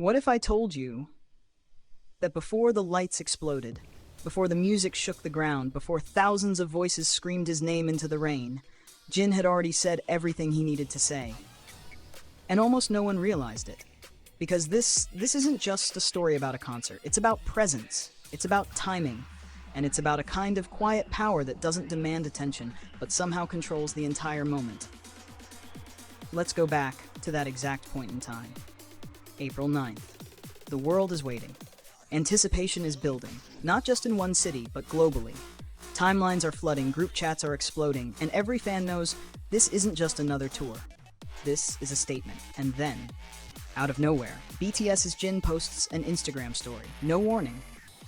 What if I told you that before the lights exploded, before the music shook the ground, before thousands of voices screamed his name into the rain, Jin had already said everything he needed to say? And almost no one realized it. Because this isn't just a story about a concert. It's about presence. It's about timing. And it's about a kind of quiet power that doesn't demand attention, but somehow controls the entire moment. Let's go back to that exact point in time. April 9th. The world is waiting. Anticipation is building, not just in one city, but globally. Timelines are flooding, group chats are exploding, and every fan knows this isn't just another tour. This is a statement. And then, out of nowhere, BTS's Jin posts an Instagram story. No warning,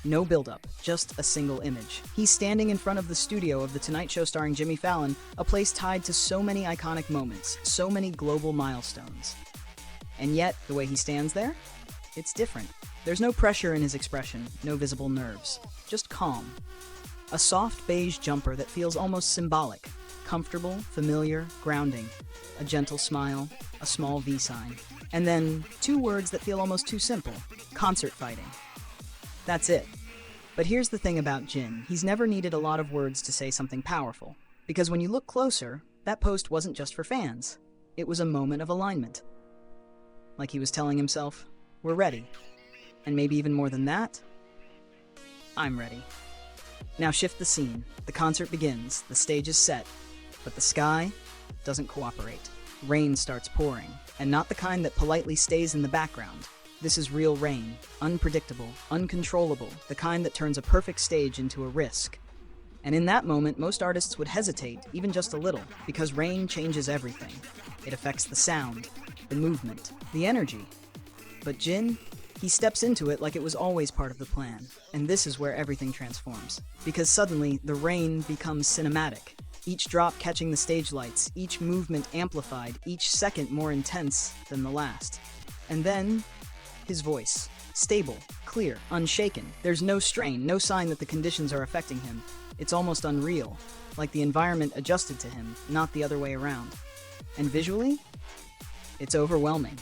no build-up, just a single image. He's standing in front of the studio of The Tonight Show starring Jimmy Fallon, a place tied to so many iconic moments, so many global milestones. And yet, the way he stands there, it's different. There's no pressure in his expression, no visible nerves, just calm. A soft beige jumper that feels almost symbolic, comfortable, familiar, grounding. A gentle smile, a small V sign. And then, two words that feel almost too simple. Concert fighting. That's it. But here's the thing about Jin. He's never needed a lot of words to say something powerful. Because when you look closer, that post wasn't just for fans. It was a moment of alignment. Like he was telling himself, we're ready. And maybe even more than that, I'm ready. Now shift the scene. The concert begins. The stage is set. But the sky doesn't cooperate. Rain starts pouring. And not the kind that politely stays in the background. This is real rain. Unpredictable, uncontrollable. The kind that turns a perfect stage into a risk. And in that moment, most artists would hesitate, even just a little, because rain changes everything. It affects the sound, the movement, the energy. But Jin, he steps into it like it was always part of the plan. And this is where everything transforms. Because suddenly, the rain becomes cinematic. Each drop catching the stage lights, each movement amplified, each second more intense than the last. And then, his voice. Stable, clear, unshaken. There's no strain, no sign that the conditions are affecting him. It's almost unreal, like the environment adjusted to him, not the other way around. And visually, it's overwhelming.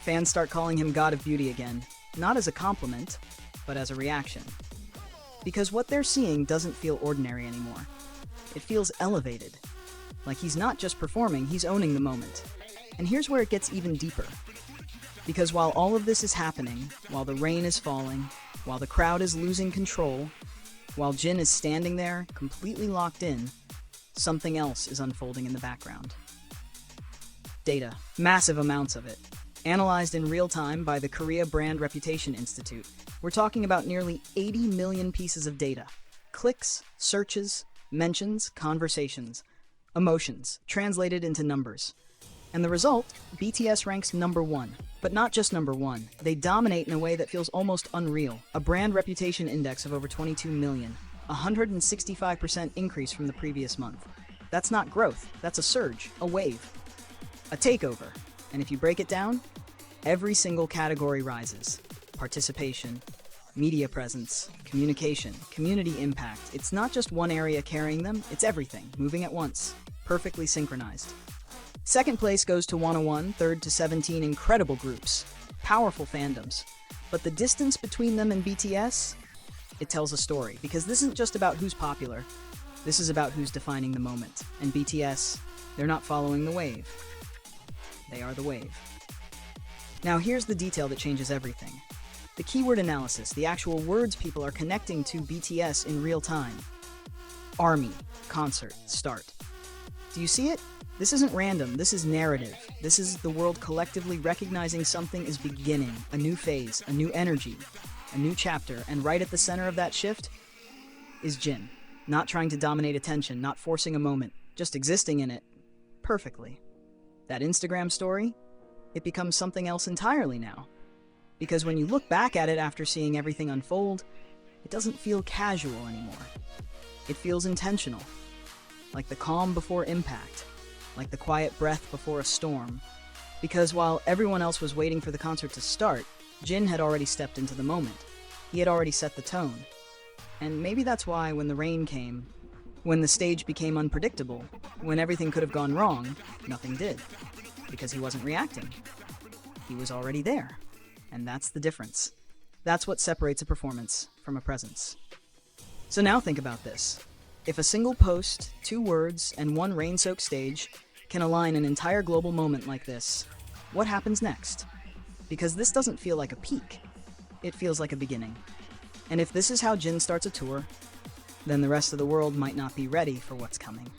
Fans start calling him God of Beauty again, not as a compliment, but as a reaction. Because what they're seeing doesn't feel ordinary anymore. It feels elevated. Like he's not just performing, he's owning the moment. And here's where it gets even deeper. Because while all of this is happening, while the rain is falling, while the crowd is losing control, while Jin is standing there, completely locked in, something else is unfolding in the background. Data. Massive amounts of it. Analyzed in real time by the Korea Brand Reputation Institute. We're talking about nearly 80 million pieces of data. Clicks, searches, mentions, conversations, emotions, translated into numbers. And the result, BTS ranks number one. But not just number one, they dominate in a way that feels almost unreal. A brand reputation index of over 22 million, a 165% increase from the previous month. That's not growth, that's a surge, a wave, a takeover. And if you break it down, every single category rises. Participation, media presence, communication, community impact. It's not just one area carrying them, it's everything, moving at once, perfectly synchronized. Second place goes to 101, third to 17 incredible groups, powerful fandoms. But the distance between them and BTS, it tells a story, because this isn't just about who's popular, this is about who's defining the moment. And BTS, they're not following the wave. They are the wave. Now here's the detail that changes everything. The keyword analysis, the actual words people are connecting to BTS in real time. Army, concert, start. Do you see it? This isn't random, this is narrative. This is the world collectively recognizing something is beginning, a new phase, a new energy, a new chapter, and right at the center of that shift is Jin. Not trying to dominate attention, not forcing a moment, just existing in it perfectly. That Instagram story, it becomes something else entirely now. Because when you look back at it after seeing everything unfold, it doesn't feel casual anymore. It feels intentional, like the calm before impact, like the quiet breath before a storm. Because while everyone else was waiting for the concert to start, Jin had already stepped into the moment. He had already set the tone. And maybe that's why when the rain came, when the stage became unpredictable, when everything could have gone wrong, nothing did. Because he wasn't reacting. He was already there. And that's the difference. That's what separates a performance from a presence. So now think about this. If a single post, 2 words, and 1 rain-soaked stage can align an entire global moment like this, what happens next? Because this doesn't feel like a peak. It feels like a beginning. And if this is how Jin starts a tour, then the rest of the world might not be ready for what's coming.